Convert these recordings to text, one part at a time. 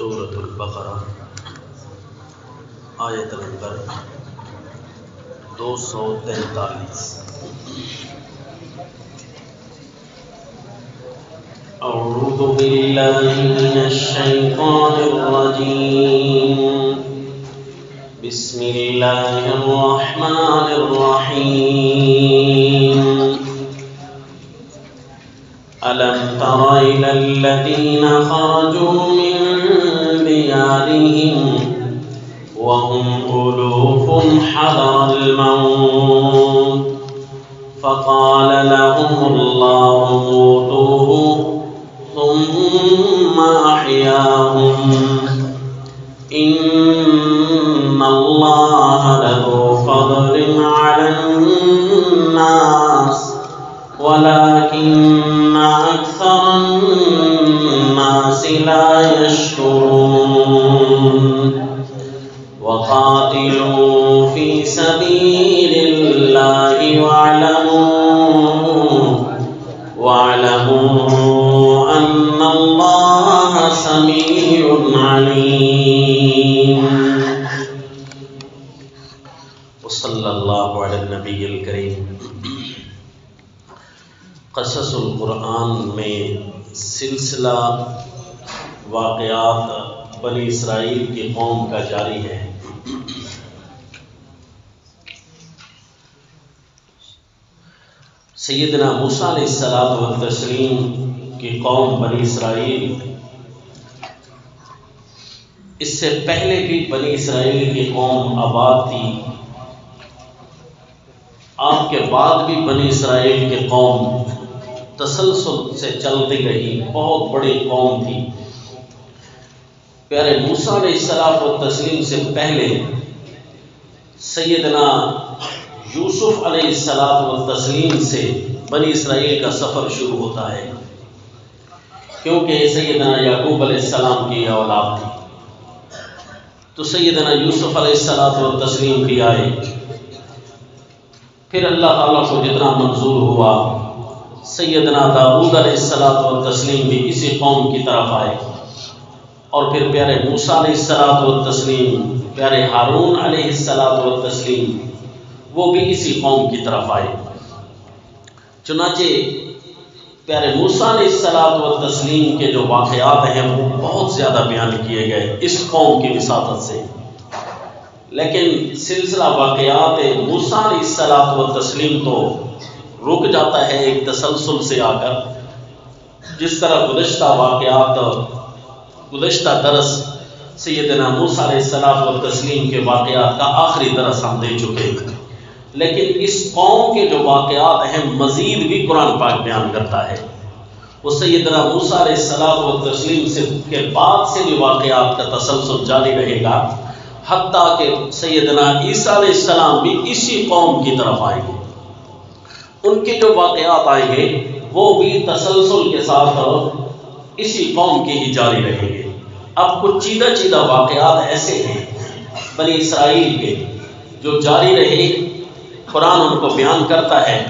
سورۃ البقرہ آیت نمبر 243۔ اعوذ باللہ من الشیطان الرجیم، بسم اللہ الرحمن الرحیم۔ أَلَمْ تَرَ إِلَى الَّذِينَ خَرَجُوا مِن دِيَارِهِمْ وَهُمْ أُلُوفٌ حَذَرَ الْمَوْتِ فَقَالَ لَهُمُ اللَّهُ مُوتُوا ثُمَّ أَحْيَاهُمْ إِنَّ اللَّهَ لَذُو فَضْلٍ عَلَى النَّاسِ وَلَكِنَّ أَكْثَرَ النَّاسِ لَا يَشْكُرُونَ۔ وَقَاتِلُوا فِي سَبِيلِ اللَّهِ وَاعْلَمُوا أَنَّ اللَّهَ سَمِيعٌ عَلِيمٌ۔ وصلی اللہ علی النبی الکریم۔ قصص القرآن میں سلسلہ واقعات بنی اسرائیل کی قوم کا جاری ہے۔ سیدنا موسیٰ علیہ الصلوۃ والتسلیم کی قوم بنی اسرائیل، اس سے پہلے بھی بنی اسرائیل کی قوم آباد تھی، آپ کے بعد بھی بنی اسرائیل کی قوم تسلسل سے چلتی رہی، بہت بڑی قوم تھی۔ پیارے موسیٰ علیہ الصلوۃ والتسلیم سے پہلے سیدنا یوسف علیہ الصلوۃ والتسلیم سے بنی اسرائیل کا سفر شروع ہوتا ہے، کیونکہ سیدنا یعقوب علیہ السلام کی اولاد تھی۔ تو سیدنا یوسف علیہ الصلوۃ والتسلیم بھی آئے، پھر اللہ تعالیٰ کو جتنا منظور ہوا سیدنا داؤد علیہ الصلوۃ والتسلیم بھی اسی قوم کی طرف آئے، اور پھر پیارے موسیٰ علیہ الصلوۃ والتسلیم، پیارے ہارون علیہ الصلوۃ والتسلیم، وہ بھی اسی قوم کی طرف آئے۔ چنانچہ پیارے موسیٰ علیہ الصلوۃ والتسلیم کے جو واقعات ہیں وہ بہت زیادہ بیان کیے گئے اس قوم کی وساطت سے، لیکن سلسلہ واقعات موسیٰ علیہ الصلوۃ والتسلیم تو رک جاتا ہے ایک تسلسل سے آ کر، جس طرح گزشتہ واقعات، گزشتہ درس سیدنا موسیٰ علیہ الصلوۃ والتسلیم کے واقعات کا آخری درس ہم دے چکے ہیں، لیکن اس قوم کے جو واقعات ہیں مزید بھی قرآن پاک بیان کرتا ہے۔ وہ سیدنا موسیٰ علیہ الصلوۃ والتسلیم سے کے بعد سے بھی واقعات کا تسلسل جاری رہے گا، حتیٰ کہ سیدنا عیسیٰ علیہ السلام بھی اسی قوم کی طرف آئیں گے۔ ان کے جو واقعات آئیں گے وہ بھی تسلسل کے ساتھ اسی قوم کے ہی جاری رہیں گے۔ اب کچھ چیدہ واقعات ایسے ہیں بنی اسرائیل کے جو جاری رہے، قرآن ان کو بیان کرتا ہے۔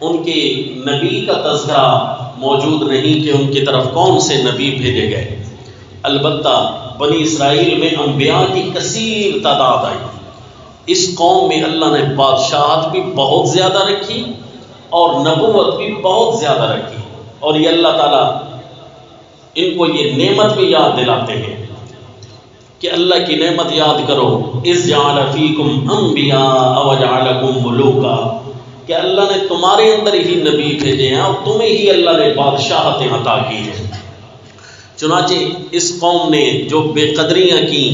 ان کے نبی کا تذکرہ موجود نہیں کہ ان کی طرف کون سے نبی بھیجے گئے، البتہ بنی اسرائیل میں انبیاء کی کثیر تعداد آئی۔ اس قوم میں اللہ نے بادشاہت بھی بہت زیادہ رکھی اور نبوت بھی بہت زیادہ رکھی، اور یہ اللہ تعالیٰ ان کو یہ نعمت بھی یاد دلاتے ہیں کہ اللہ کی نعمت یاد کرو، اذ جعل فیکم انبیاء وجعلکم ملوکا، کہ اللہ نے تمہارے اندر ہی نبی بھیجے ہیں اور تمہیں ہی اللہ نے بادشاہتیں عطا کی ہیں۔ چنانچہ اس قوم نے جو بے قدریاں کی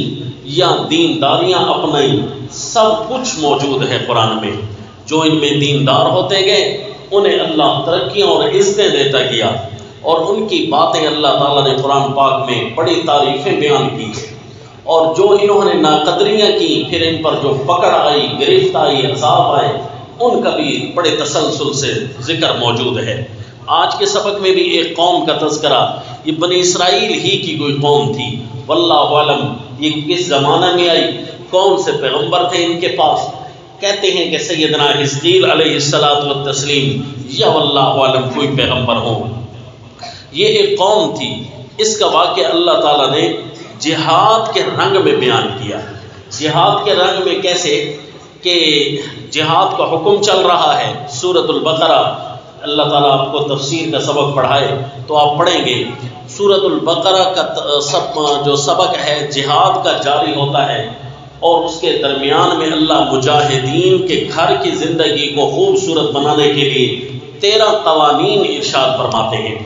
یا دینداریاں اپنائی، سب کچھ موجود ہے قرآن میں۔ جو ان میں دیندار ہوتے گئے انہیں اللہ ترقیاں اور عزتیں دیتا گیا، اور ان کی باتیں اللہ تعالیٰ نے قرآن پاک میں بڑی تعریفیں بیان کی، اور جو انہوں نے ناقدریاں کی پھر ان پر جو پکڑ آئی، گرفت آئی، عذاب آئے، ان کا بھی بڑے تسلسل سے ذکر موجود ہے۔ آج کے سبق میں بھی ایک قوم کا تذکرہ، یہ بنی اسرائیل ہی کی کوئی قوم تھی، واللہ عالم یہ کس زمانہ میں آئی، کون سے پیغمبر تھے ان کے پاس۔ کہتے ہیں کہ سیدنا حزقیل علیہ الصلوۃ والتسلیم یا واللہ عالم کوئی پیغمبر ہوں۔ یہ ایک قوم تھی، اس کا واقعہ اللہ تعالیٰ نے جہاد کے رنگ میں بیان کیا۔ جہاد کے رنگ میں کیسے کہ جہاد کا حکم چل رہا ہے۔ سورۃ البقرہ، اللہ تعالیٰ آپ کو تفسیر کا سبق پڑھائے تو آپ پڑھیں گے، سورۃ البقرہ کا جو سبق ہے جہاد کا جاری ہوتا ہے، اور اس کے درمیان میں اللہ مجاہدین کے گھر کی زندگی کو خوبصورت بنانے کے لیے 13 قوانین ارشاد فرماتے ہیں۔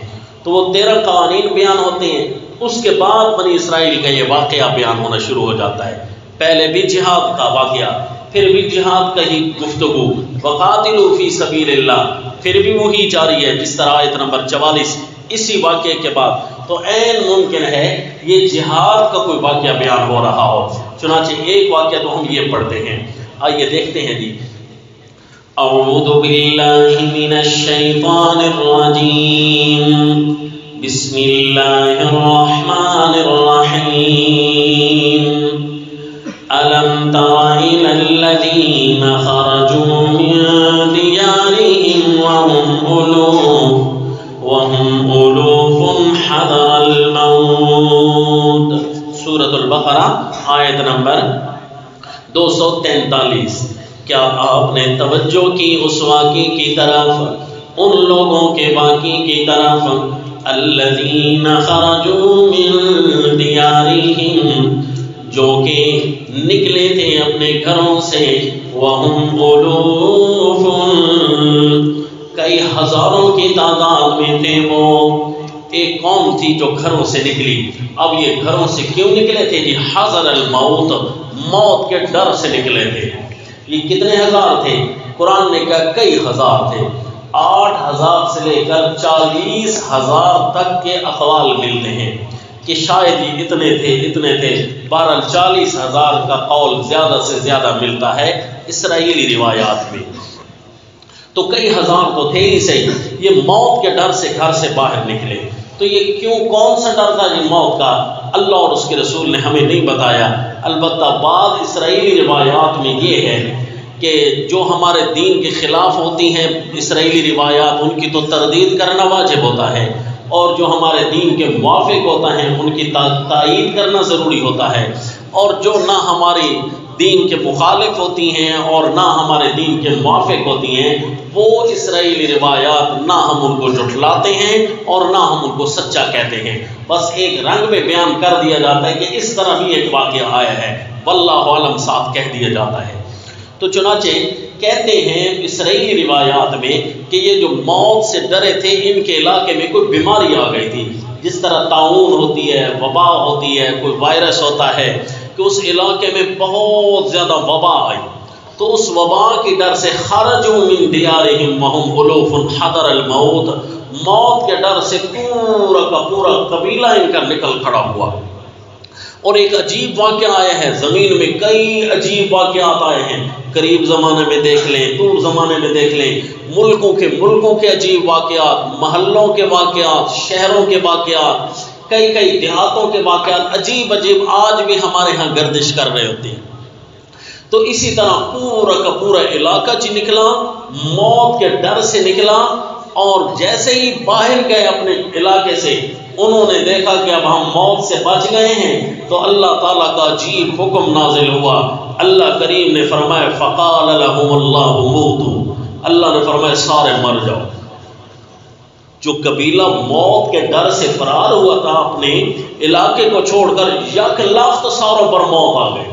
تو وہ 13 قوانین بیان ہوتے ہیں، اس کے بعد بنی اسرائیل کا یہ واقعہ بیان ہونا شروع ہو جاتا ہے۔ پہلے بھی جہاد کا واقعہ، پھر بھی جہاد کا ہی گفتگو، وقاتلوا فی سبیل اللہ، پھر بھی وہی جاری ہے جس طرح آیت نمبر 44 اسی واقعے کے بعد۔ تو عین ممکن ہے یہ جہاد کا کوئی واقعہ بیان ہو رہا ہو، چنانچہ ایک واقعہ تو ہم یہ پڑھتے ہیں، آئیے دیکھتے ہیں جی۔ اعوذ باللہ من الشیطان الرجیم، بسم اللہ الرحمن الرحیم۔ أَلَمْ تَرَ إِلَى الَّذِينَ خَرَجُوا مِن دِيَارِهِمْ وَهُمْ أُلُوفٌ حَذَرَ الْمَوْتِ۔ سورۃ البقرہ آیت نمبر 243۔ کیا آپ نے توجہ کی اس واقعے کی طرف، ان لوگوں کے واقعے کی طرف، الذین خرجوا من دیارہم، جو کہ نکلے تھے اپنے گھروں سے، وہم الوف، کئی ہزاروں کی تعداد میں تھے۔ وہ ایک قوم تھی جو گھروں سے نکلی۔ اب یہ گھروں سے کیوں نکلے تھے جی؟ حذر الموت، موت کے ڈر سے نکلے تھے۔ یہ کتنے ہزار تھے؟ قرآن نے کہا کئی ہزار تھے، 8,000 سے لے کر 40,000 تک کے اقوال ملتے ہیں کہ شاید یہ اتنے تھے۔ بہرحال 40,000 کا قول زیادہ سے زیادہ ملتا ہے اسرائیلی روایات میں، تو کئی ہزار تو تھے ہی صحیح۔ یہ موت کے ڈر سے گھر سے باہر نکلے۔ تو یہ کیوں، کون سا ڈر تھا جی موت کا؟ اللہ اور اس کے رسول نے ہمیں نہیں بتایا، البتہ بعض اسرائیلی روایات میں یہ ہے کہ جو ہمارے دین کے خلاف ہوتی ہیں اسرائیلی روایات، ان کی تو تردید کرنا واجب ہوتا ہے، اور جو ہمارے دین کے موافق ہوتا ہے ان کی تائید کرنا ضروری ہوتا ہے، اور جو نہ ہماری دین کے مخالف ہوتی ہیں اور نہ ہمارے دین کے موافق ہوتی ہیں، وہ اسرائیلی روایات نہ ہم ان کو جھٹلاتے ہیں اور نہ ہم ان کو سچا کہتے ہیں، بس ایک رنگ میں بیان کر دیا جاتا ہے کہ اس طرح بھی ایک واقعہ آیا ہے، واللہ عالم صاحب کہہ دیا جاتا ہے۔ تو چنانچہ کہتے ہیں اسرائیلی روایات میں کہ یہ جو موت سے ڈرے تھے، ان کے علاقے میں کوئی بیماری آ گئی تھی، جس طرح طاعون ہوتی ہے، وبا ہوتی ہے، کوئی وائرس ہوتا ہے، کہ اس علاقے میں بہت زیادہ وبا آئی، تو اس وبا کی ڈر سے خرجوا من دیارہم وہم الوف حذر الموت، موت کے ڈر سے پورا کا پورا قبیلہ ان کا نکل کھڑا ہوا۔ اور ایک عجیب واقعہ آیا ہے، زمین میں کئی عجیب واقعات آئے ہیں، قریب زمانے میں دیکھ لیں، دور زمانے میں دیکھ لیں، ملکوں کے عجیب واقعات، محلوں کے واقعات، شہروں کے واقعات، کئی دیہاتوں کے واقعات عجیب آج بھی ہمارے ہاں گردش کر رہے ہوتے ہیں۔ تو اسی طرح پورا کا پورا علاقہ نکلا، موت کے ڈر سے نکلا، اور جیسے ہی باہر گئے اپنے علاقے سے، انہوں نے دیکھا کہ اب ہم موت سے بچ گئے ہیں، تو اللہ تعالیٰ کا عجیب حکم نازل ہوا۔ اللہ کریم نے فرمایا فقال لهم اللہ موتوا، اللہ نے فرمایا سارے مر جاؤ۔ جو قبیلہ موت کے ڈر سے فرار ہوا تھا اپنے علاقے کو چھوڑ کر، یک لخت ساروں پر موت آ گئی،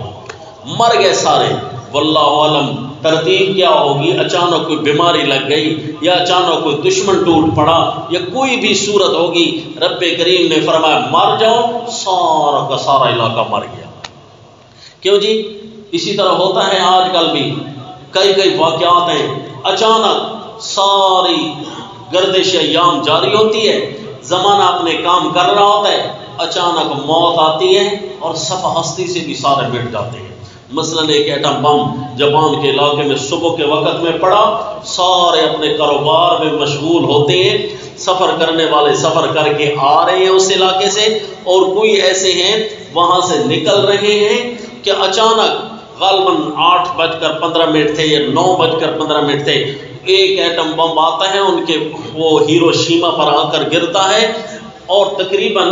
مر گئے سارے۔ واللہ عالم ترتیب کیا ہوگی، اچانک کوئی بیماری لگ گئی، یا اچانک کوئی دشمن ٹوٹ پڑا، یا کوئی بھی صورت ہوگی، رب کریم نے فرمایا مر جاؤ، سارا کا سارا علاقہ مر گیا۔ کیوں جی؟ اسی طرح ہوتا ہے آج کل بھی، کئی واقعات ہیں، اچانک ساری گردش ایام جاری ہوتی ہے، زمانہ اپنے کام کر رہا ہوتا ہے، اچانک موت آتی ہے اور صفحہ ہستی سے بھی سارے مٹ جاتے ہیں۔ مثلا ایک ایٹم بم جاپان کے علاقے میں صبح کے وقت میں پڑا، سارے اپنے کاروبار میں مشغول ہوتے ہیں، سفر کرنے والے سفر کر کے آ رہے ہیں اس علاقے سے، اور کوئی ایسے ہیں وہاں سے نکل رہے ہیں کہ اچانک غالباً 8:15 تھے یا 9:15 تھے، ایک ایٹم بم آتا ہے ان کے وہ ہیروشیما پر آ کر گرتا ہے، اور تقریباً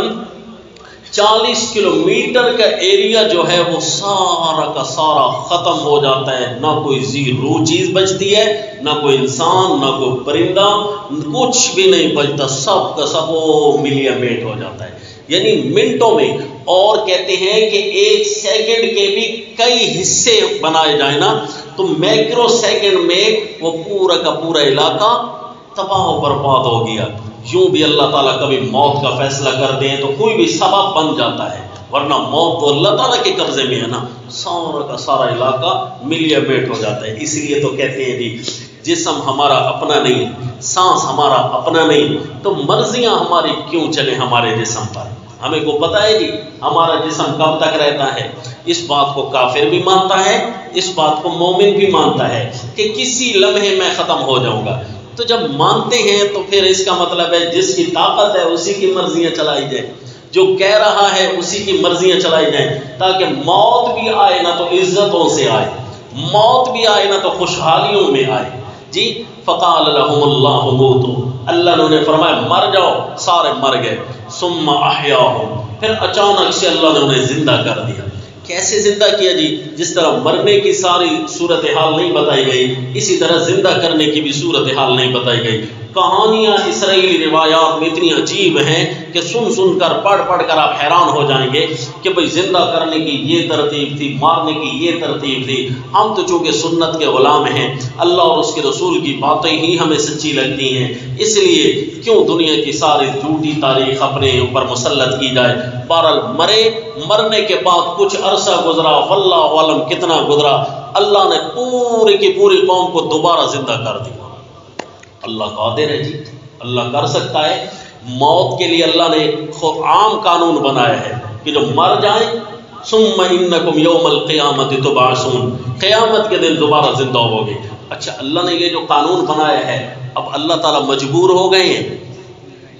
40 کلومیٹر کا ایریا جو ہے وہ سارا کا سارا ختم ہو جاتا ہے، نہ کوئی ذی روح چیز بچتی ہے، نہ کوئی انسان، نہ کوئی پرندہ، کچھ بھی نہیں بچتا، سب کا سب وہ ملیا میٹ ہو جاتا ہے، یعنی منٹوں میں۔ اور کہتے ہیں کہ 1 سیکنڈ کے بھی کئی حصے بنائے جائیں نا تو مائکرو سیکنڈ میں وہ پورا کا پورا علاقہ تباہ و برباد ہو گیا۔ یوں بھی اللہ تعالیٰ کبھی موت کا فیصلہ کر دیں تو کوئی بھی سبب بن جاتا ہے، ورنہ موت تو اللہ تعالیٰ کے قبضے میں ہے نا، سارا کا سارا علاقہ ملیا میٹ ہو جاتا ہے۔ اس لیے تو کہتے ہیں جی جسم ہمارا اپنا نہیں، سانس ہمارا اپنا نہیں، تو مرضیاں ہماری کیوں چلیں ہمارے جسم پر؟ ہمیں کو پتہ ہے جی ہمارا جسم کب تک رہتا ہے؟ اس بات کو کافر بھی مانتا ہے، اس بات کو مومن بھی مانتا ہے کہ کسی لمحے میں ختم ہو جاؤں گا۔ تو جب مانتے ہیں تو پھر اس کا مطلب ہے جس کی طاقت ہے اسی کی مرضیاں چلائی جائیں، جو کہہ رہا ہے اسی کی مرضیاں چلائی جائیں، تاکہ موت بھی آئے نہ تو عزتوں سے آئے، موت بھی آئے نہ تو خوشحالیوں میں آئے۔ جی فقال لهم اللہ موتوا، اللہ نے انہیں فرمایا مر جاؤ، سارے مر گئے۔ ثم احیاهم، پھر اچانک سے اللہ نے انہیں زندہ کر دیا۔ کیسے زندہ کیا جی؟ جس طرح مرنے کی ساری صورتحال نہیں بتائی گئی، اسی طرح زندہ کرنے کی بھی صورتحال نہیں بتائی گئی۔ کہانیاں اسرائیلی روایات میں اتنی عجیب ہیں کہ سن کر پڑھ کر آپ حیران ہو جائیں گے کہ بھئی زندہ کرنے کی یہ ترتیب تھی، مارنے کی یہ ترتیب تھی۔ ہم تو چونکہ سنت کے غلام ہیں، اللہ اور اس کے رسول کی باتیں ہی ہمیں سچی لگتی ہیں، اس لیے کیوں دنیا کی ساری جھوٹی تاریخ اپنے اوپر مسلط کی جائے۔ بہرحال مرنے کے بعد کچھ عرصہ گزرا، واللہ عالم کتنا گزرا، اللہ نے پوری کی پوری قوم کو دوبارہ زندہ کر دیا۔ اللہ قادر ہے جی، اللہ کر سکتا ہے۔ موت کے لیے اللہ نے عام قانون بنایا ہے کہ جو مر جائیں ثم انکم یوم القیامت تبعثون، قیامت کے دن دوبارہ زندہ ہوگے۔ اچھا اللہ نے یہ جو قانون بنایا ہے، اب اللہ تعالیٰ مجبور ہو گئے ہیں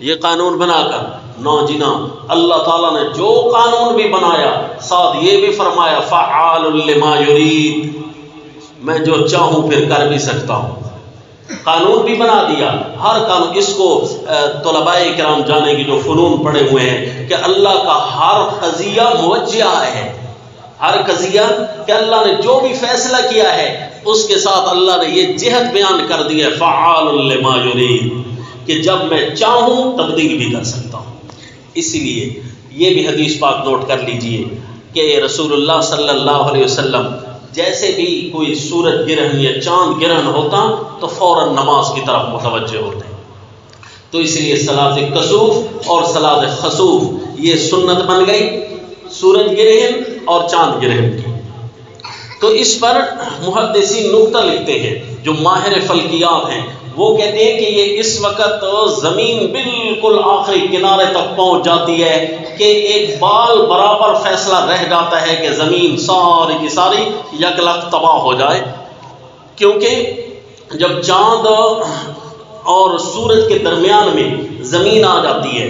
یہ قانون بنا کر؟ نو جی نا، اللہ تعالیٰ نے جو قانون بھی بنایا ساتھ یہ بھی فرمایا فعال لما یرید، میں جو چاہوں پھر کر بھی سکتا ہوں۔ قانون بھی بنا دیا، ہر قانون، اس کو طلباء کرام جانے کی جو فنون پڑے ہوئے ہیں کہ اللہ کا ہر قضیہ موجہ ہے، ہر قضیہ کہ اللہ نے جو بھی فیصلہ کیا ہے اس کے ساتھ اللہ نے یہ جہت بیان کر دی ہے فعال لما یرید، کہ جب میں چاہوں تبدیل بھی کر سکتا ہوں۔ اس لیے یہ بھی حدیث پاک نوٹ کر لیجئے کہ رسول اللہ صلی اللہ علیہ وسلم جیسے بھی کوئی سورج گرہن یا چاند گرہن ہوتا تو فوراً نماز کی طرف متوجہ ہوتے، تو اس لیے صلاۃ کسوف اور صلاۃ خسوف یہ سنت بن گئی، سورج گرہن اور چاند گرہن کی۔ تو اس پر محدثین نکتہ لکھتے ہیں جو ماہر فلکیات ہیں، وہ کہتے ہیں کہ یہ اس وقت زمین بالکل آخری کنارے تک پہنچ جاتی ہے کہ ایک بال برابر فیصلہ رہ جاتا ہے کہ زمین ساری کی ساری یکلخت تباہ ہو جائے، کیونکہ جب چاند اور سورج کے درمیان میں زمین آ جاتی ہے،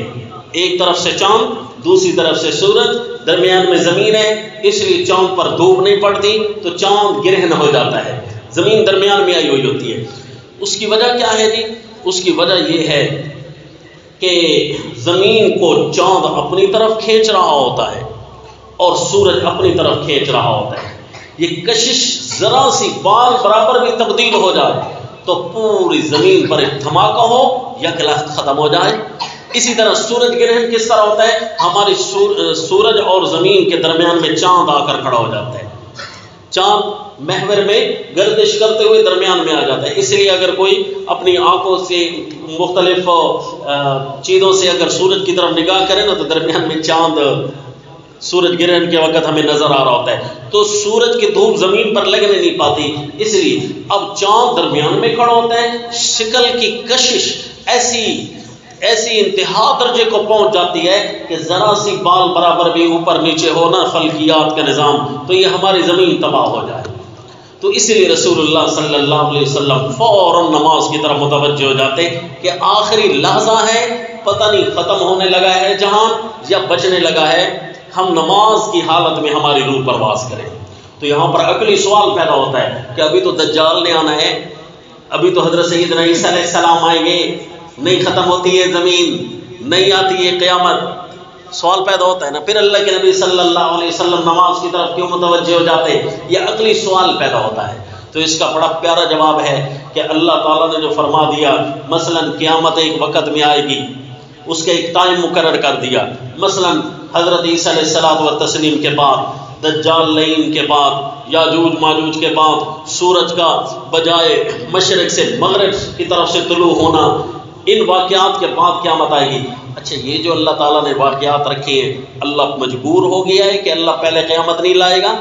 ایک طرف سے چاند دوسری طرف سے سورج، درمیان میں زمین ہے، اس لیے چاند پر دھوپ نہیں پڑتی تو چاند گرہن ہو جاتا ہے، زمین درمیان میں آئی ہوئی ہوتی ہے۔ اس کی وجہ کیا ہے جی؟ اس کی وجہ یہ ہے کہ زمین کو چاند اپنی طرف کھینچ رہا ہوتا ہے اور سورج اپنی طرف کھینچ رہا ہوتا ہے۔ یہ کشش ذرا سی بال برابر بھی تبدیل ہو جائے تو پوری زمین پر ایک دھماکہ ہو، یکلخت ختم ہو جائے۔ اسی طرح سورج گرہن کس طرح ہوتا ہے؟ ہماری سورج اور زمین کے درمیان میں چاند آ کر کھڑا ہو جاتا ہے، چاند محور میں گردش کرتے ہوئے درمیان میں آ جاتا ہے۔ اس لیے اگر کوئی اپنی آنکھوں سے مختلف چیزوں سے اگر سورج کی طرف نگاہ کرے نا تو درمیان میں چاند سورج گرہن کے وقت ہمیں نظر آ رہا ہوتا ہے، تو سورج کی دھوپ زمین پر لگنے نہیں پاتی، اس لیے اب چاند درمیان میں کھڑا ہوتا ہے۔ شکل کی کشش ایسی انتہا درجے کو پہنچ جاتی ہے کہ ذرا سی بال برابر بھی اوپر نیچے ہونا فلکیات کا نظام تو یہ ہماری زمین تباہ ہو جائے۔ تو اس لیے رسول اللہ صلی اللہ علیہ وسلم فوراً نماز کی طرف متوجہ ہو جاتے کہ آخری لحظہ ہے، پتہ نہیں ختم ہونے لگا ہے جہان یا بچنے لگا ہے، ہم نماز کی حالت میں ہماری روح پرواز کریں۔ تو یہاں پر عقلی سوال پیدا ہوتا ہے کہ ابھی تو دجال نے آنا ہے، ابھی تو حضرت سیدنا عیسیٰ علیہ السلام آئیں گے، نہیں ختم ہوتی ہے زمین، نہیں آتی ہے قیامت، سوال پیدا ہوتا ہے نا، پھر اللہ کے نبی صلی اللہ علیہ وسلم نماز کی طرف کیوں متوجہ ہو جاتے؟ یہ عقلی سوال پیدا ہوتا ہے۔ تو اس کا بڑا پیارا جواب ہے کہ اللہ تعالیٰ نے جو فرما دیا، مثلا قیامت ایک وقت میں آئے گی، اس کے ایک ٹائم مقرر کر دیا، مثلا حضرت عیسیٰ علیہ الصلوۃ والتسلیم کے بعد، دجال لعین کے بعد، یاجوج ماجوج کے بعد، سورج کا بجائے مشرق سے مغرب کی طرف سے طلوع ہونا، ان واقعات کے بعد قیامت آئے گی۔ اچھا، یہ جو اللہ تعالیٰ نے واقعات رکھے ہیں، اللہ مجبور ہو گیا ہے کہ اللہ پہلے قیامت نہیں لائے گا؟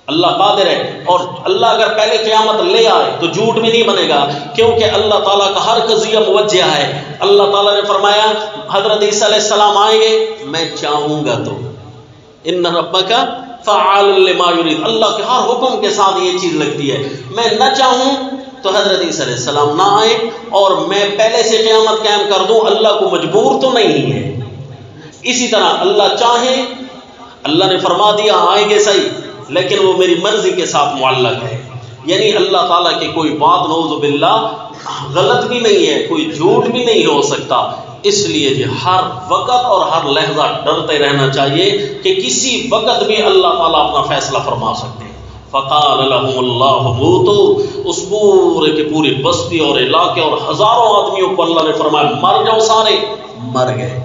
اللہ قادر ہے، اور اللہ اگر پہلے قیامت لے آئے تو جھوٹ بھی نہیں بنے گا، کیونکہ اللہ تعالیٰ کا ہر قضیہ موجہ ہے۔ اللہ تعالیٰ نے فرمایا حضرت عیسیٰ علیہ السلام آئیں گے، میں چاہوں گا تو، ان ربک فعال لما یرید، اللہ کے ہر حکم کے ساتھ یہ چیز لگتی ہے، میں نہ چاہوں تو حضرت عیسیٰ علیہ السلام نہ آئے اور میں پہلے سے قیامت قائم کر دوں، اللہ کو مجبور تو نہیں ہے۔ اسی طرح اللہ چاہے، اللہ نے فرما دیا آئیں گے صحیح، لیکن وہ میری مرضی کے ساتھ معلق ہے، یعنی اللہ تعالیٰ کی کوئی بات نعوذ باللہ غلط بھی نہیں ہے، کوئی جھوٹ بھی نہیں ہو سکتا۔ اس لیے جی ہر وقت اور ہر لحظہ ڈرتے رہنا چاہیے کہ کسی وقت بھی اللہ تعالیٰ اپنا فیصلہ فرما سکتے ہیں۔ فقال لهم اللہ موتوا، اس پورے کے پوری بستی اور علاقے اور ہزاروں آدمیوں کو اللہ نے فرمایا مر جاؤ، سارے مر گئے۔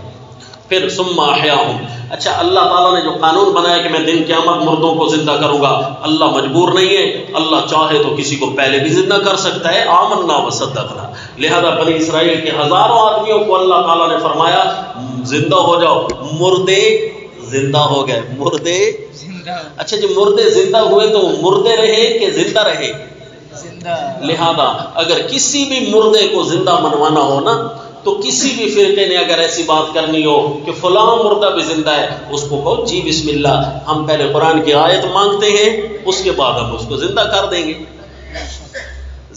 پھر ثم احیاہم، اچھا اللہ تعالیٰ نے جو قانون بنایا کہ میں دن قیامت مردوں کو زندہ کروں گا، اللہ مجبور نہیں ہے، اللہ چاہے تو کسی کو پہلے بھی زندہ کر سکتا ہے، آمنا وصدقنا۔ لہذا بنی اسرائیل کے ہزاروں آدمیوں کو اللہ تعالیٰ نے فرمایا زندہ ہو جاؤ، مردے زندہ ہو گئے، مردے زندہ۔ اچھا جی مردے زندہ ہوئے تو مردے رہے کہ زندہ رہے؟ زندہ۔ لہذا اگر کسی بھی مردے کو زندہ منوانا ہو نا، تو کسی بھی فرقے نے اگر ایسی بات کرنی ہو کہ فلاں مردہ بھی زندہ ہے، اس کو کہو جی بسم اللہ، ہم پہلے قرآن کی آیت مانگتے ہیں، اس کے بعد ہم اس کو زندہ کر دیں گے،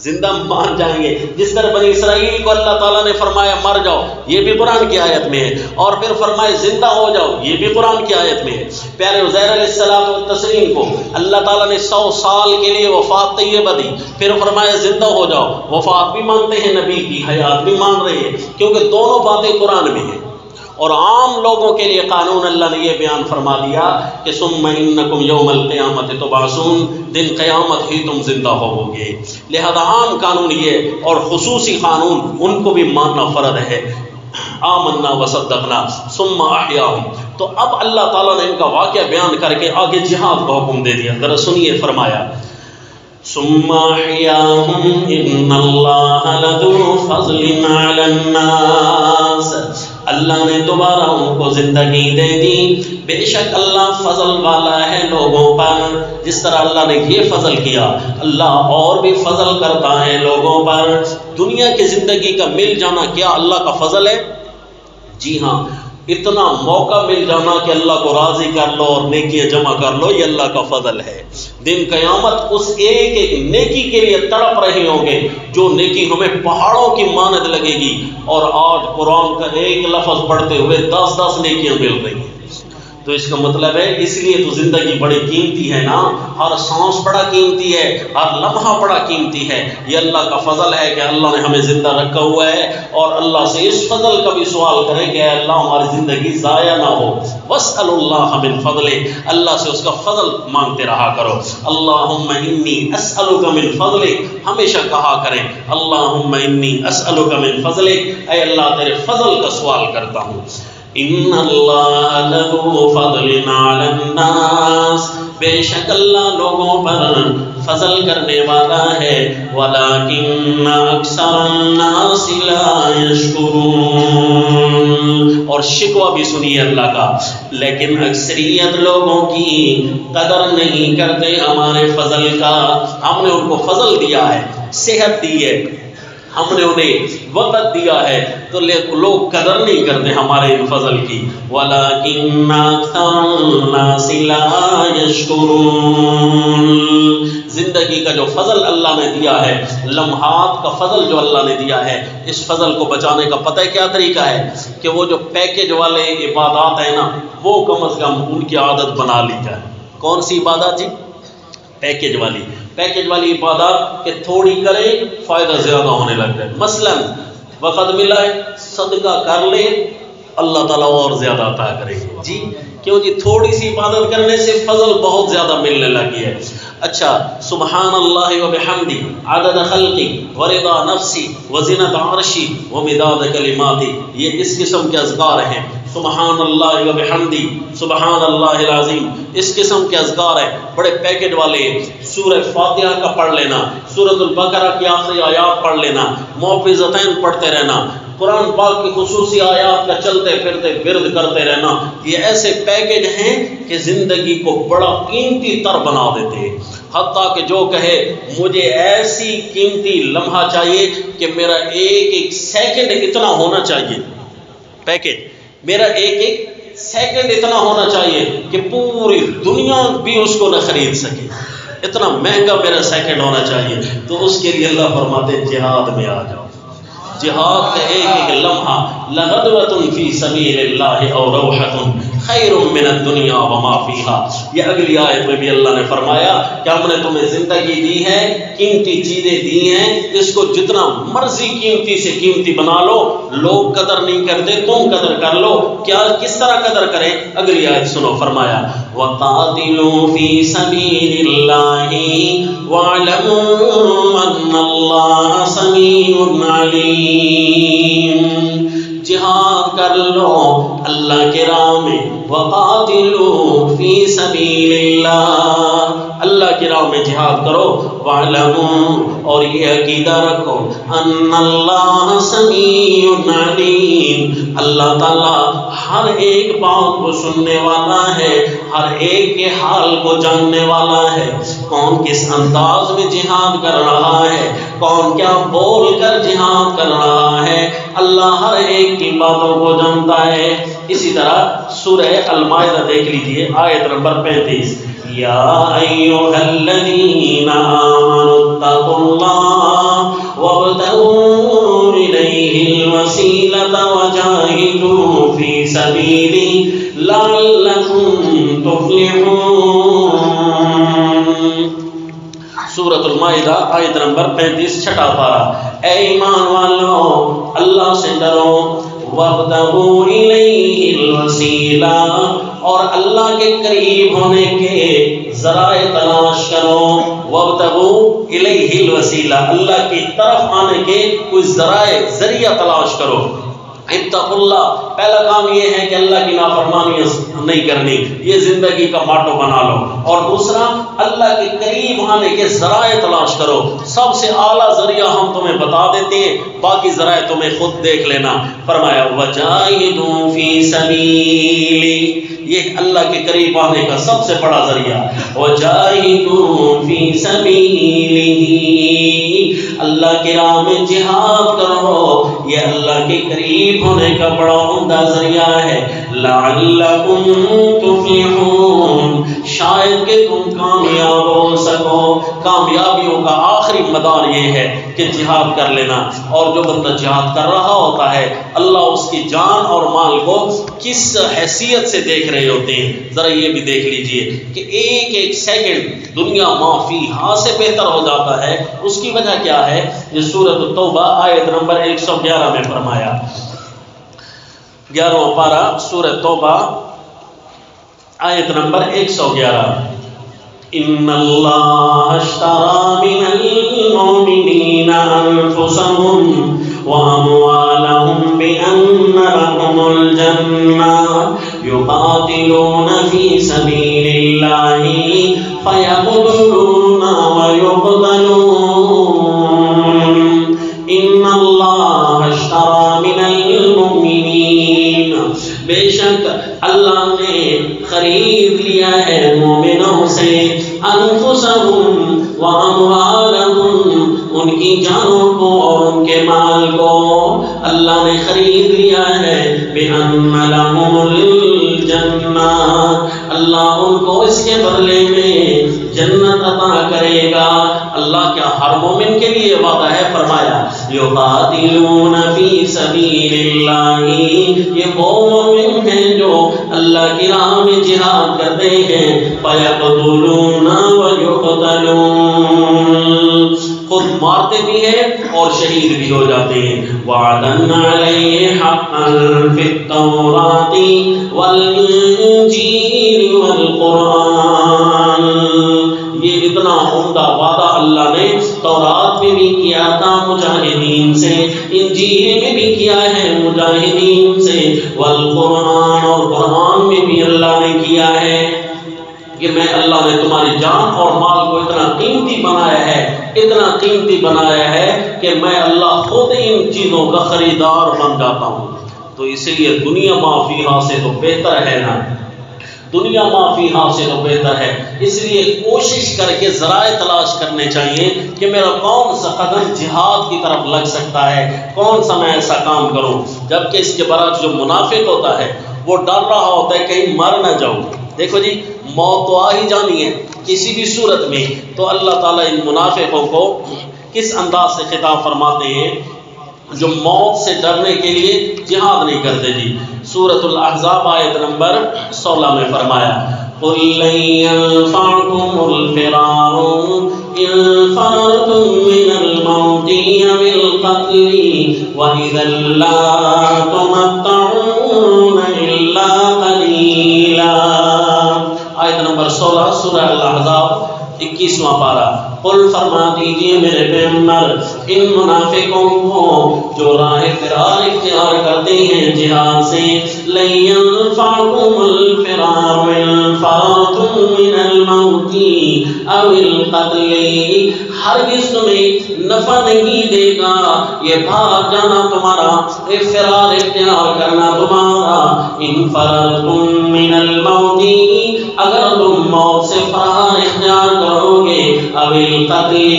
زندہ مان جائیں گے۔ جس طرح بنی اسرائیل کو اللہ تعالیٰ نے فرمایا مر جاؤ، یہ بھی قرآن کی آیت میں ہے، اور پھر فرمائے زندہ ہو جاؤ، یہ بھی قرآن کی آیت میں ہے۔ پیارے عزیر علیہ السلام والتسلیم کو اللہ تعالیٰ نے 100 سال کے لیے وفات طیبہ دی، پھر فرمایا زندہ ہو جاؤ، وفات بھی مانتے ہیں نبی کی، حیات بھی مان رہے ہیں، کیونکہ دونوں باتیں قرآن میں ہیں۔ اور عام لوگوں کے لیے قانون اللہ نے یہ بیان فرما دیا کہ ثم انکم یوم القیامت تبعثون، دن قیامت ہی تم زندہ ہوو گے۔ لہذا عام قانون یہ اور خصوصی قانون ان کو بھی ماننا فرض ہے۔ آمنا وصدقنا ثم احیاہم، تو اب اللہ تعالیٰ نے ان کا واقعہ بیان کر کے آگے جہاد کا حکم دے دیا۔ ذرا سنیے، فرمایا ثم احیاہم ان اللہ لذو فضل علی الناس، اللہ نے دوبارہ ان کو زندگی دے دی، بے شک اللہ فضل والا ہے لوگوں پر۔ جس طرح اللہ نے یہ فضل کیا، اللہ اور بھی فضل کرتا ہے لوگوں پر۔ دنیا کی زندگی کا مل جانا کیا اللہ کا فضل ہے؟ جی ہاں، اتنا موقع مل جانا کہ اللہ کو راضی کر لو اور نیکیاں جمع کر لو، یہ اللہ کا فضل ہے۔ دن قیامت اس ایک ایک نیکی کے لیے تڑپ رہے ہوں گے، جو نیکی ہمیں پہاڑوں کی مانند لگے گی، اور آج قرآن کا ایک لفظ پڑھتے ہوئے 10 نیکیاں مل رہی ہیں۔ تو اس کا مطلب ہے اس لیے تو زندگی بڑی قیمتی ہے نا، ہر سانس بڑا قیمتی ہے، ہر لمحہ بڑا قیمتی ہے۔ یہ اللہ کا فضل ہے کہ اللہ نے ہمیں زندہ رکھا ہوا ہے، اور اللہ سے اس فضل کا بھی سوال کریں کہ اے اللہ ہماری زندگی ضائع نہ ہو۔ واسأل اللہ من فضلہ، اللہ سے اس کا فضل مانگتے رہا کرو۔ اللہم انی اسألک من فضلک، ہمیشہ کہا کریں اللہم انی اسألک من فضلک، اے اللہ تیرے فضل کا سوال کرتا ہوں۔ ان اللہ لذو فضل علی الناس، بے شک اللہ لوگوں پر فضل کرنے والا ہے، ولکن اکثر الناس لا یشکرون، اور شکوہ بھی سنیے اللہ کا، لیکن اکثریت لوگوں کی قدر نہیں کرتے ہمارے فضل کا۔ ہم نے ان کو فضل دیا ہے، صحت دی ہے، ہم نے انہیں وقت دیا ہے، تو لوگ قدر نہیں کرتے ہمارے ان فضل کی۔ وَلَكِنَّ أَكْثَرَ النَّاسِ لَا يَشْكُرُونَ، زندگی کا جو فضل اللہ نے دیا ہے، لمحات کا فضل جو اللہ نے دیا ہے، اس فضل کو بچانے کا پتہ کیا طریقہ ہے کہ وہ جو پیکج والے عبادات ہیں نا، وہ کم از کم ان کی عادت بنا لی جائے۔ کون سی عبادات جی؟ پیکج والی عبادات کہ تھوڑی کرے فائدہ زیادہ ہونے لگ جائے۔ مثلا وقت ملا ہے، صدقہ کر لے اللہ تعالیٰ اور زیادہ عطا کرے گی. جی کیوں جی؟ تھوڑی سی عبادت کرنے سے فضل بہت زیادہ ملنے لگی ہے. اچھا، سبحان اللہ و بحمدی عدد خلقی ورضا نفسی وزنت عرشی ومداد کلماتی، یہ اس قسم کے اذکار ہیں. سبحان اللہ و بحمدی، سبحان اللہ العظیم، اس قسم کے اذکار ہیں، بڑے پیکٹ والے. سورہ فاتحہ کا پڑھ لینا، سورۃ البقرہ کی آخری آیات پڑھ لینا، موعظتین پڑھتے رہنا، قرآن پاک کی خصوصی آیات کا چلتے پھرتے ورد کرتے رہنا، یہ ایسے پیکج ہیں کہ زندگی کو بڑا قیمتی تر بنا دیتے ہیں. حتیٰ کہ جو کہے مجھے ایسی قیمتی لمحہ چاہیے کہ میرا ایک ایک سیکنڈ اتنا ہونا چاہیے، پیکج میرا ایک ایک سیکنڈ اتنا ہونا چاہیے کہ پوری دنیا بھی اس کو نہ خرید سکے، اتنا مہنگا میرا سیکنڈ ہونا چاہیے. تو اس کے لیے اللہ فرماتے ہیں جہاد میں آ جاؤ. جہاد کا ایک ایک لمحہ لغدوۃ فی سبیل اللہ اور روحۃ خیر من الدنیا وما فیہا. یہ اگلی آیت میں بھی اللہ نے فرمایا کہ ہم نے تمہیں زندگی دی ہے، قیمتی چیزیں دی ہیں، اس کو جتنا مرضی قیمتی سے قیمتی بنا لو. لوگ قدر نہیں کرتے، تم قدر کر لو. کیا کس طرح قدر کریں؟ اگلی آیت سنو، فرمایا وَقَاتِلُوا فِي سَبِيلِ اللَّهِ وَاعْلَمُوا أَنَّ اللَّهَ سَمِيعٌ عَلِيمٌ. جہاد کر لو اللہ کے راہ میں، وَقَاتِلُوا فِي سَبِيلِ اللَّهِ، اللہ کی راہ میں جہاد کرو. وَاعْلَمُوا، اور یہ عقیدہ رکھو، أَنَّ اللَّهَ سَمِيعٌ عَلِيمٌ، اللہ تعالیٰ ہر ایک بات کو سننے والا ہے، ہر ایک کے حال کو جاننے والا ہے. کون کس انداز میں جہاد کر رہا ہے، کون کیا بول کر جہاد کر رہا ہے، اللہ ہر ایک کی باتوں کو جانتا ہے. اسی طرح سورہ المائدہ دیکھ لیجئے، آیت نمبر 35. یا ایھا الذین آمنوا اتقوا اللہ وابتغوا الیہ الوسیلۃ وجاہدوا فی سبیلہ لعلکم تفلحون. سورۃ المائدہ آیت نمبر 35، چھٹا پارہ. اے ایمان والو اللہ سے ڈرو، وابتغوا الیہ الوسیلہ، اور اللہ کے قریب ہونے کے ذرائع تلاش کرو. وابتغوا الیہ الوسیلہ، اللہ کی طرف آنے کے کوئی ذریعہ تلاش کرو. اتقوا اللہ، پہلا کام یہ ہے کہ اللہ کی نافرمانی نہیں کرنی، یہ زندگی کا ماٹو بنا لو. اور دوسرا، اللہ کے قریب آنے کے ذرائع تلاش کرو. سب سے اعلیٰ ذریعہ ہم تمہیں بتا دیتے ہیں، باقی ذرائع تمہیں خود دیکھ لینا. فرمایا وجاہدوا فی سبیلی، یہ اللہ کے قریب آنے کا سب سے بڑا ذریعہ. وجاہدوا فی سبیلہ، اللہ کے راہ میں جہاد کرو، یہ اللہ کے قریب ہونے کا بڑا عمدہ ذریعہ ہے. لعلکم تفلحون، شاید کہ تم کامیاب ہو سکو. کامیابیوں کا آخری مدار یہ ہے کہ جہاد کر لینا. اور جو بندہ جہاد کر رہا ہوتا ہے، اللہ اس کی جان اور مال کو کس حیثیت سے دیکھ رہے ہوتے ہیں. ذرا یہ بھی دیکھ لیجئے کہ ایک ایک سیکنڈ دنیا ما فیہا سے بہتر ہو جاتا ہے. اس کی وجہ کیا ہے؟ یہ سورۃ التوبہ آیت نمبر 111 میں فرمایا، 11واں پارہ سورۃ توبہ آیت نمبر 111. ان اللہ اشتری من المؤمنین انفسهم واموالهم بان لهم الجنہ یقاتلون فی سبیل اللہ فیقتلون ویقتلون. ان اللہ اشتری من المؤمنین، بے شک اللہ نے خرید لیا ہے مومنوں سے، انفسہم و اموالہم، ان کی جانوں کو اور ان کے مال کو اللہ نے خرید لیا ہے. بِأَنَّ لَهُمُ الْجَنَّةَ، اللہ ان کو اس کے بدلے میں جنت عطا کرے گا. اللہ کیا ہر مومن کے لیے وعدہ ہے؟ فرمایا یقاتلون فی سبیل اللہ، یہ وہ مومن ہیں جو اللہ کی راہ میں جہاد کرتے ہیں. فیقتلون ویقتلون، خود مارتے بھی ہیں اور شہید بھی ہو جاتے ہیں۔ وعدًا علیہ حقًا فی التوراۃ والانجیل والقرآن، یہ اتنا عمدہ وعدہ اللہ نے تورات میں بھی کیا تھا مجاہدین سے، انجیل میں بھی کیا ہے مجاہدین سے، والقرآن اور قرآن میں بھی اللہ نے کیا ہے کہ میں اللہ نے تمہاری جان اور مال کو اتنا قیمتی بنایا ہے، اتنا قیمتی بنایا ہے کہ میں اللہ خود ان چیزوں کا خریدار بن جاتا ہوں۔ تو اسی لیے دنیا ما فیہا سے تو بہتر ہے نا، دنیا ما فیہا سے تو بہتر ہے۔ اس لیے کوشش کر کے ذرائع تلاش کرنے چاہیے کہ میرا کون سا قدم جہاد کی طرف لگ سکتا ہے، کون سا میں ایسا کام کروں۔ جبکہ اس کے برعکس جو منافق ہوتا ہے وہ ڈر رہا ہوتا ہے کہیں مر نہ جاؤں۔ دیکھو جی، موت تو آ ہی جانی ہے کسی بھی صورت میں، تو اللہ تعالیٰ ان منافقوں کو کس انداز سے خطاب فرماتے ہیں جو موت سے ڈرنے کے لیے جہاد نہیں کرتے جی۔ سورۃ الاحزاب آیت نمبر 16 میں فرمایا قُلْ لَن يَنفَعَكُمُ الْفِرَارُ إِن فَرَرْتُم مِّنَ الْمَوْتِ أَوِ الْقَتْلِ وَإِذًا لَّا تُمَتَّعُونَ إِلَّا قَلِيلًا۔ آیت نمبر 16 سورہ الاحزاب 21واں پارہ۔ قل فرما دیجئے میرے پیغمبر ان منافقوں کو جو راہ فرار اختیار کرتے ہیں جہاد سے، لن ينفعكم الفرار إن فررتم من الموت أو القتل، ہرگز تمہیں نفع نہیں دے گا یہ بھاگ جانا تمہارا، فرار اختیار کرنا تمہارا، ان فررتم من الموت، اگر تم موت سے فرار اختیار کرو گے، او القتل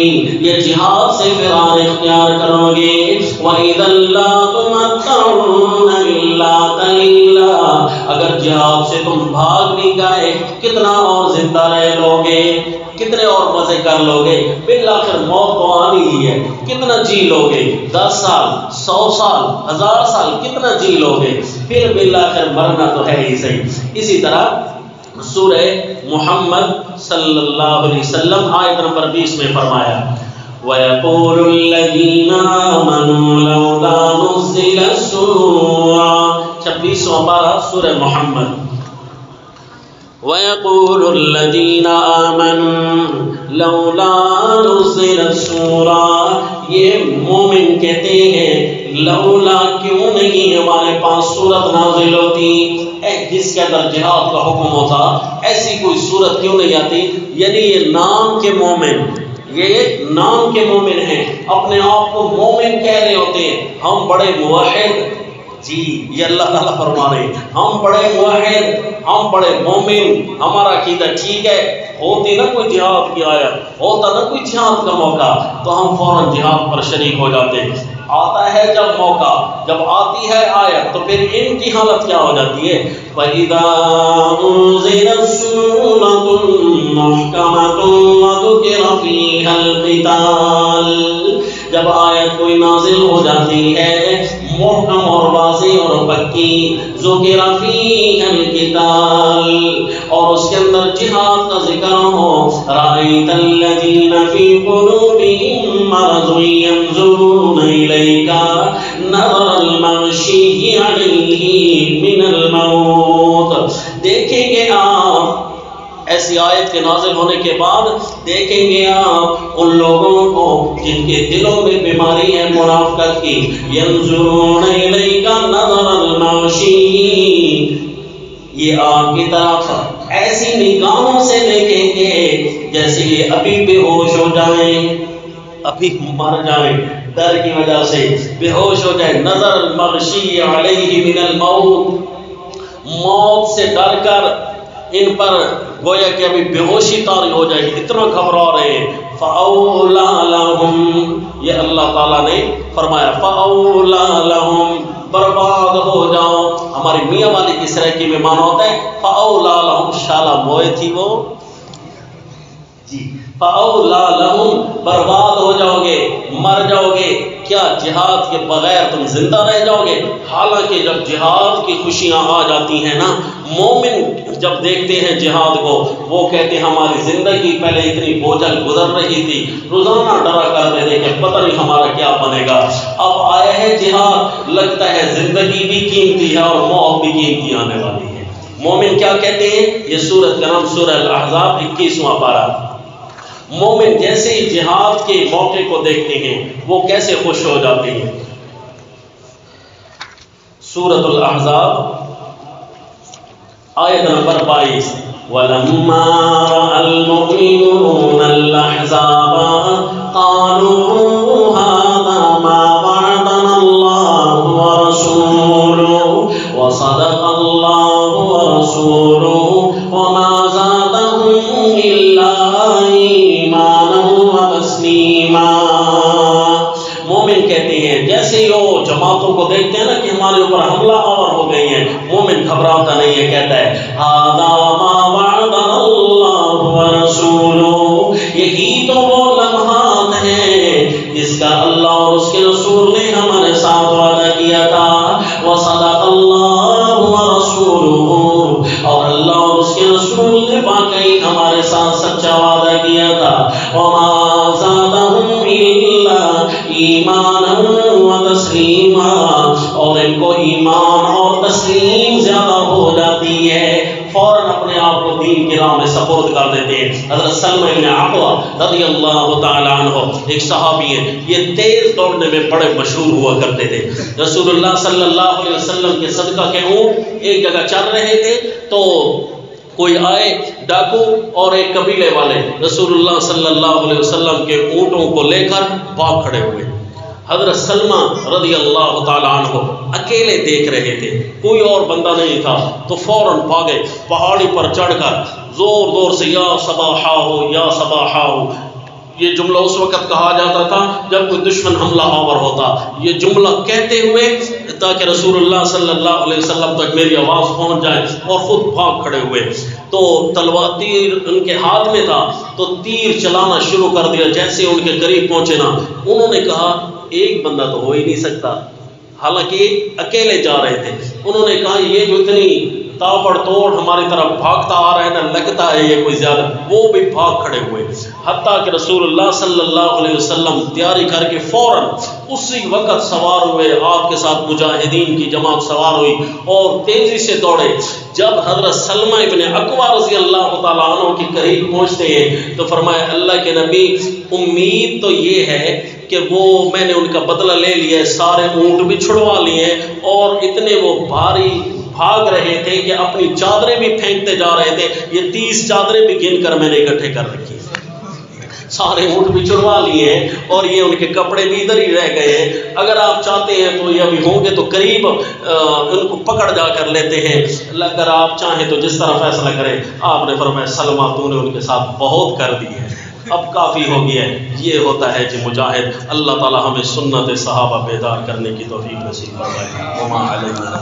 یا جہاد سے فرار اختیار کرو گے، وَإِذًا لَّا تُمَتَّعُونَ إِلَّا قَلِيلًا، اگر جہاد سے تم بھاگ بھی گئے کتنا اور زندہ رہ لوگے، کتنے اور مزے کر لوگے، بالآخر موت تو آنی ہی ہے، کتنا جی لوگے، 10 سال 100 سال 1000 سال کتنا جی لوگے، پھر بالآخر مرنا تو ہے ہی صحیح۔ اسی طرح سورہ محمد صلی اللہ علیہ وسلم آیت نمبر 20 میں فرمایا وَيَقُولُ الَّذِينَ آمَنُوا لَوْلَا نُزِّلَتْ سُورَةٌ، 26واں پارہ سورہ محمد۔ وَيَقُولُ الَّذِينَ آمَنُوا لَوْلَا نُزِّلَتْ سُورَةٌ، یہ مومن کہتے ہیں لولا کیوں نہیں ہمارے پاس سورت نازل ہوتی، جس کے اندر جہاد کا حکم ہوتا، ایسی کوئی صورت کیوں نہیں آتی۔ یعنی یہ نام کے مومن، یہ نام کے مومن ہیں، اپنے آپ کو مومن کہہ رہے ہوتے ہیں، ہم بڑے موحد، جی یہ اللہ تعالیٰ فرما رہے ہیں ہم بڑے موحد، ہم بڑے مومن، ہمارا عقیدہ ٹھیک ہے، ہوتی نا کوئی جہاد کی آیت، ہوتا نا کوئی جہاد کا موقع تو ہم فوراً جہاد پر شریک ہو جاتے ہیں۔ آتا ہے جب موقع، جب آتی ہے آیت تو پھر ان کی حالت کیا ہو جاتی ہے، فَإِذَا أُنزِلَتْ سُورَةٌ مُحْكَمَةٌ وَذُكِرَ فِيهَا الْقِتَالُ، جب آیت کوئی نازل ہو جاتی ہے محکم اور واضح اور پکی، ذُكِرَ فِيهَا الْقِتَالُ، اور اس کے اندر جہاد کا ذکر ہو، رَأَيْتَ الَّذِينَ فِي قُلُوبِهِم مَّرَضٌ يَنظُرُونَ إِلَيْكَ نَظَرَ الْمَغْشِيِّ عَلَيْهِ مِنَ الْمَوْتِ، دیکھیں گے آپ ایسی آیت کے نازل ہونے کے بعد دیکھیں گے آپ ان لوگوں کو جن کے دلوں میں بیماری ہے منافقت کی، يَنظُرُونَ إِلَيْكَ نَظَرَ الْمَغْشِيِّ، یہ آپ کی طرف ایسی نگاہوں سے دیکھیں گے جیسے یہ ابھی بے ہوش ہو جائیں، ابھی مر جائیں، ڈر کی وجہ سے بے ہوش ہو جائے، نظر المغشی علیہ من الموت، موت سے ڈر کر ان پر گویا کہ ابھی بے ہوشی طاری ہو جائے گی، اتنا گھبرا رہے ہیں۔ فَأَوْلَى لَهُمْ، یہ اللہ تعالیٰ نے فرمایا فَأَوْلَى لَهُمْ، برباد ہو جاؤ۔ ہماری میاں والی کی سرائکی میں مانا ہوتا ہے فَأَوْلَى لَهُمْ، شالا موئے تھی وہ جی، فَأَوْلَى لَهُمْ، برباد ہو جاؤ گے، مر جاؤ گے، کیا جہاد کے بغیر تم زندہ رہ جاؤ گے؟ حالانکہ جب جہاد کی خوشیاں آ جاتی ہیں نا، مومن جب دیکھتے ہیں جہاد کو، وہ کہتے ہیں ہماری زندگی پہلے اتنی بوجھل گزر رہی تھی، روزانہ ڈرا کرتے تھے کہ پتہ نہیں ہمارا کیا بنے گا، اب آیا ہے جہاد، لگتا ہے زندگی بھی قیمتی ہے اور موت بھی قیمتی آنے والی ہے۔ مومن کیا کہتے ہیں؟ یہ سورت کا نام سورہ الاحزاب 21واں پارہ۔ مومن جیسے ہی جہاد کے موقع کو دیکھتے ہیں وہ کیسے خوش ہو جاتے ہیں۔ سورۃ الاحزاب آیت نمبر 22، وَلَمَّا رَأَى الْمُؤْمِنُونَ الْأَحْزَابَ قَالُوا هَذَا مَا وَعَدَنَا اللَّهُ وَرَسُولُهُ وَصَدَقَ اللَّهُ وَرَسُولُهُ وَمَا زَادَهُمْ إِلَّا إِيمَانًا وَتَسْلِيمًا۔ مومن کہتے ہیں جیسے ہی وہ جماعتوں کو دیکھتے ہیں نا کہ ہمارے اوپر حملہ آور ہو گئی ہیں، مومن گھبراتا نہیں ہے، کہتا ہے هَذَا مَا وَعَدَنَا اللَّهُ وَرَسُولُهُ، یہی تو وہ لمحات ہیں جس کا اللہ اور اس کے رسول نے ہمارے ساتھ وعدہ کیا تھا، وَصَدَقَ اللَّهُ وَرَسُولُهُ، اور اللہ اور اس کے رسول نے واقعی ہمارے ساتھ سچا وعدہ کیا تھا، وَمَا زَادَهُمْ إِلَّا ایمانا و تسلیما، اور ان کو ایمان اور تسلیم زیادہ ہو جاتی ہے، فوراً اپنے آپ کو دین کی راہ میں سپرد کر دیتے ہیں۔ حضرت سلمہ بن عقوہ رضی اللہ تعالی عنہ ایک صحابی ہیں، یہ تیز دوڑنے میں بڑے مشہور ہوا کرتے تھے۔ رسول اللہ صلی اللہ علیہ وسلم کے صدقہ کے اونٹ ایک جگہ چل رہے تھے تو کوئی آئے ڈاکو اور ایک قبیلے والے رسول اللہ صلی اللہ علیہ وسلم کے اونٹوں کو لے کر بھاگ کھڑے ہوئے۔ حضرت سلمہ رضی اللہ تعالیٰ عنہ اکیلے دیکھ رہے تھے، کوئی اور بندہ نہیں تھا، تو فوراً بھاگے، پہاڑی پر چڑھ کر زور زور سے یا صباحا ہو یا صباحا ہو، یہ جملہ اس وقت کہا جاتا تھا جب کوئی دشمن حملہ آور ہوتا، یہ جملہ کہتے ہوئے تاکہ رسول اللہ صلی اللہ علیہ وسلم تک میری آواز پہنچ جائے، اور خود بھاگ کھڑے ہوئے۔ تو تلوار تیر ان کے ہاتھ میں تھا تو تیر چلانا شروع کر دیا۔ جیسے ان کے قریب پہنچے نا، انہوں نے کہا ایک بندہ تو ہو ہی نہیں سکتا، حالانکہ اکیلے جا رہے تھے، انہوں نے کہا یہ جو اتنی تاپڑ توڑ ہماری طرف بھاگتا آ رہا ہے نا، لگتا ہے یہ کوئی زیادہ، وہ بھی بھاگ کھڑے ہوئے، حتیٰ کہ رسول اللہ صلی اللہ علیہ وسلم تیاری کر کے فوراً اسی وقت سوار ہوئے، آپ کے ساتھ مجاہدین کی جماعت سوار ہوئی اور تیزی سے دوڑے۔ جب حضرت سلمہ ابن عقوہ رضی اللہ تعالیٰ عنہ کے قریب پہنچتے ہیں تو فرمایا اللہ کے نبی، امید تو یہ ہے کہ وہ میں نے ان کا بدلہ لے لیا ہے، سارے اونٹ بھی چھڑوا لیے اور اتنے وہ بھاری بھاگ رہے تھے کہ اپنی چادریں بھی پھینکتے جا رہے تھے، یہ 30 چادریں بھی گن کر میں نے اکٹھے کر رکھی، سارے اونٹ بھی چھڑوا لیے اور یہ ان کے کپڑے بھی ادھر ہی رہ گئے ہیں، اگر آپ چاہتے ہیں تو یہ ابھی ہوں گے تو قریب ان کو پکڑ جا کر لیتے ہیں، اگر آپ چاہیں تو جس طرح فیصلہ کریں۔ آپ نے فرمایا سلمہ تو نے ان کے ساتھ بہت کر دی ہے، اب کافی ہو گیا ہے۔ یہ ہوتا ہے کہ مجاہد، اللہ تعالی ہمیں سنت صحابہ بیدار کرنے کی توفیق نصیب فرمائے۔ وما علینا